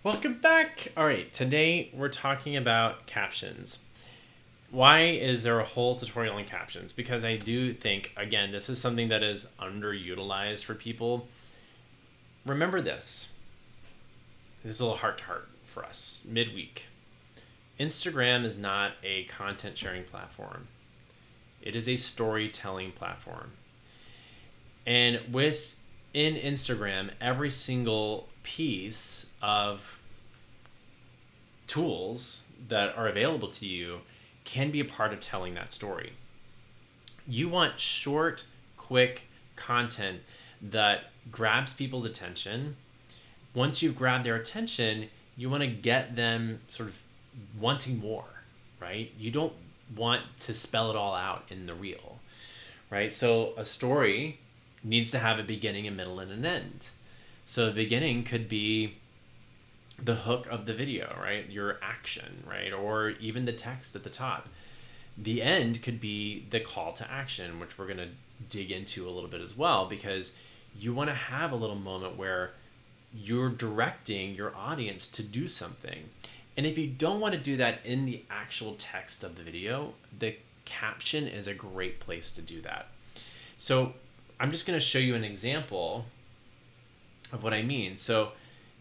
Welcome back. All right, today we're talking about captions. Why is there a whole tutorial on captions? Because I do think, again, this is something that is underutilized for people. Remember this. This is a little heart-to-heart for us, midweek. Instagram is not a content sharing platform. It is a storytelling platform. And within Instagram, every single piece of tools that are available to you can be a part of telling that story. You want short, quick content that grabs people's attention. Once you've grabbed their attention, you want to get them sort of wanting more, right? You don't want to spell it all out in the reel, right? So a story needs to have a beginning, a middle, and an end. So the beginning could be the hook of the video, right? Your action, right? Or even the text at the top. The end could be the call to action, which we're going to dig into a little bit as well, because you want to have a little moment where you're directing your audience to do something. And if you don't want to do that in the actual text of the video, the caption is a great place to do that. So I'm just going to show you an example of what I mean. So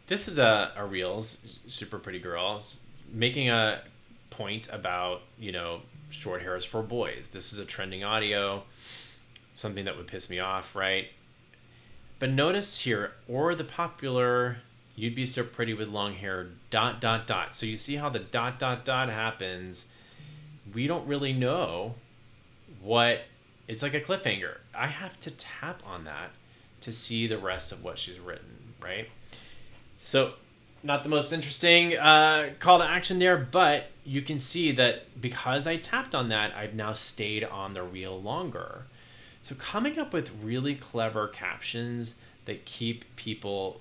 this is a Reels, super pretty girl, making a point about, short hair is for boys. This is a trending audio, something that would piss me off, right? But notice here, or the popular, you'd be so pretty with long hair, ... So you see how the ... happens. We don't really know what, it's like a cliffhanger. I have to tap on that to see the rest of what she's written, right? So not the most interesting call to action there, but you can see that because I tapped on that, I've now stayed on the reel longer. So coming up with really clever captions that keep people,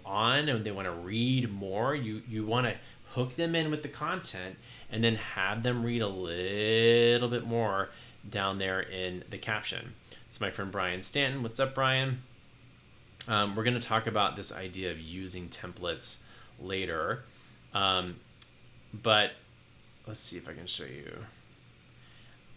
on, and they want to read more, you want to hook them in with the content and then have them read a little bit more down there in the caption. It's my friend Brian Stanton. What's up, Brian? We're going to talk about this idea of using templates later. But let's see if I can show you.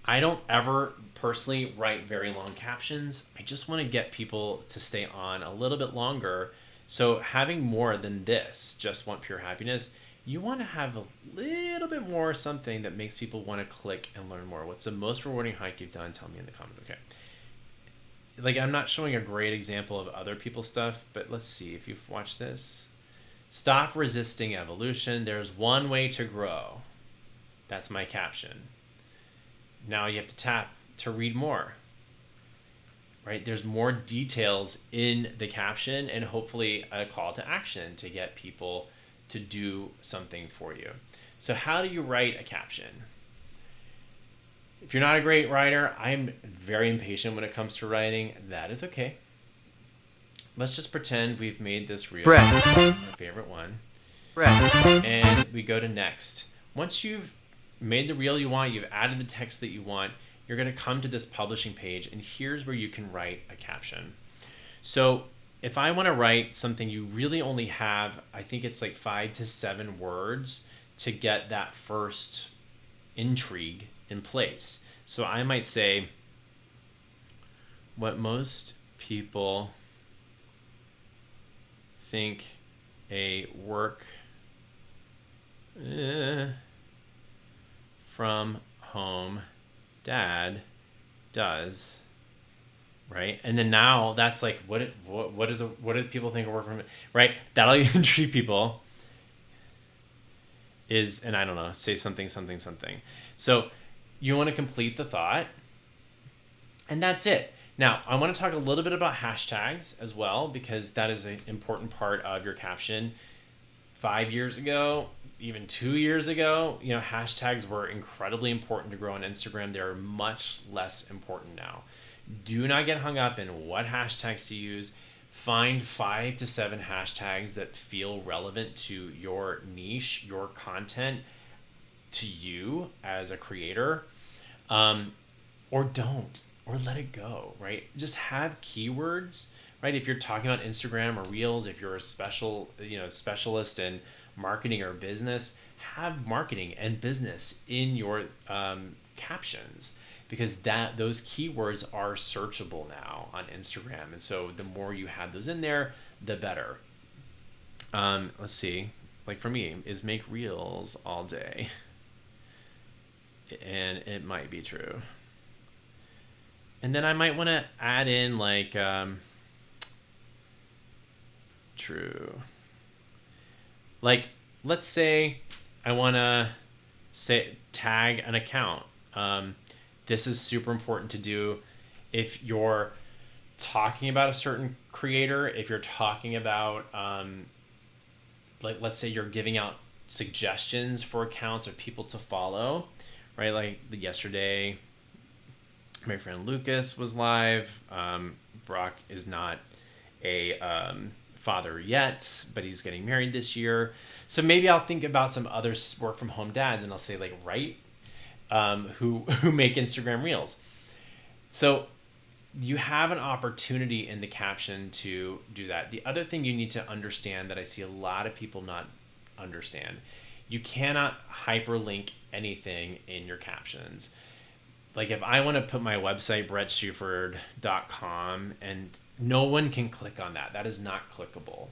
I don't ever personally write very long captions. I just want to get people to stay on a little bit longer. So having more than this, just want pure happiness, you want to have a little bit more something that makes people want to click and learn more. What's the most rewarding hike you've done? Tell me in the comments. Okay. Like, I'm not showing a great example of other people's stuff, but let's see if you've watched this. Stop resisting evolution. There's one way to grow. That's my caption. Now you have to tap to read more, right? There's more details in the caption and hopefully a call to action to get people to do something for you. So how do you write a caption? If you're not a great writer, I'm very impatient when it comes to writing. That is okay. Let's just pretend we've made this reel, my favorite one, and we go to next. Once you've made the reel you want, you've added the text that you want, you're going to come to this publishing page, and here's where you can write a caption. So if I want to write something, you really only have, I think it's like 5 to 7 words to get that first intrigue in place. So I might say, what most people think a work from home dad does, right? And then now that's like, what do people think a work from home, right? That'll intrigue people. And I don't know, say something. So you want to complete the thought, and that's it. Now, I want to talk a little bit about hashtags as well, because that is an important part of your caption. 5 years ago, even 2 years ago, hashtags were incredibly important to grow on Instagram. They're much less important now. Do not get hung up in what hashtags to use. Find 5 to 7 hashtags that feel relevant to your niche, your content, to you as a creator, or don't, or let it go, right? Just have keywords, right? If you're talking about Instagram or Reels, if you're a specialist in marketing or business, have marketing and business in your captions, because those keywords are searchable now on Instagram. And so the more you have those in there, the better. Let's see. Like for me, is make reels all day. And it might be true. And then I might want to add in like true. Like, let's say I want to tag an account. This is super important to do if you're talking about a certain creator, if you're talking about like, let's say you're giving out suggestions for accounts or people to follow, right? Like yesterday, my friend Lucas was live. Brock is not a father yet, but he's getting married this year. So maybe I'll think about some other work from home dads, and I'll say like, right, who make Instagram reels. So you have an opportunity in the caption to do that. The other thing you need to understand that I see a lot of people not understand, you cannot hyperlink anything in your captions. Like if I want to put my website, bretshuford.com, and no one can click on that, that is not clickable.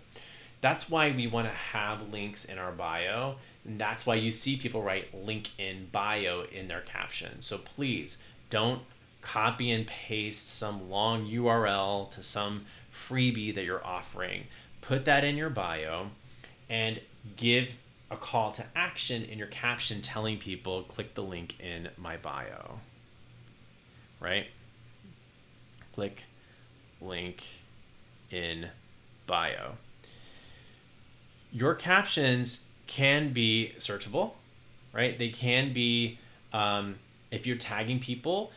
That's why we want to have links in our bio. And that's why you see people write link in bio in their caption. So please don't copy and paste some long URL to some freebie that you're offering. Put that in your bio and give a call to action in your caption telling people click the link in my bio. Right? Click link in bio. Your captions can be searchable, right? They can be, if you're tagging people,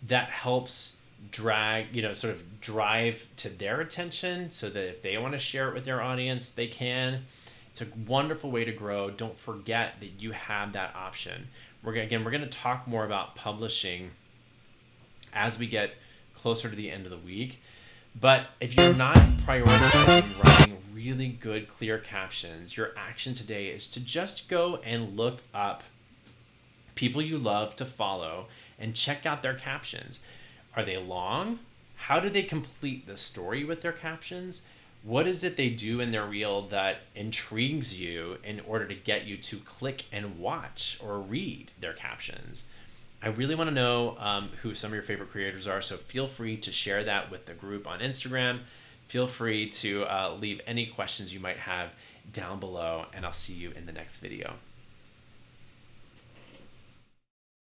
that helps sort of drive to their attention so that if they want to share it with their audience, they can. It's a wonderful way to grow. Don't forget that you have that option. We're going to talk more about publishing as we get closer to the end of the week. But if you're not prioritizing writing really good, clear captions, your action today is to just go and look up people you love to follow and check out their captions. Are they long? How do they complete the story with their captions? What is it they do in their reel that intrigues you in order to get you to click and watch or read their captions? I really want to know who some of your favorite creators are, so feel free to share that with the group on Instagram. Feel free to leave any questions you might have down below, and I'll see you in the next video.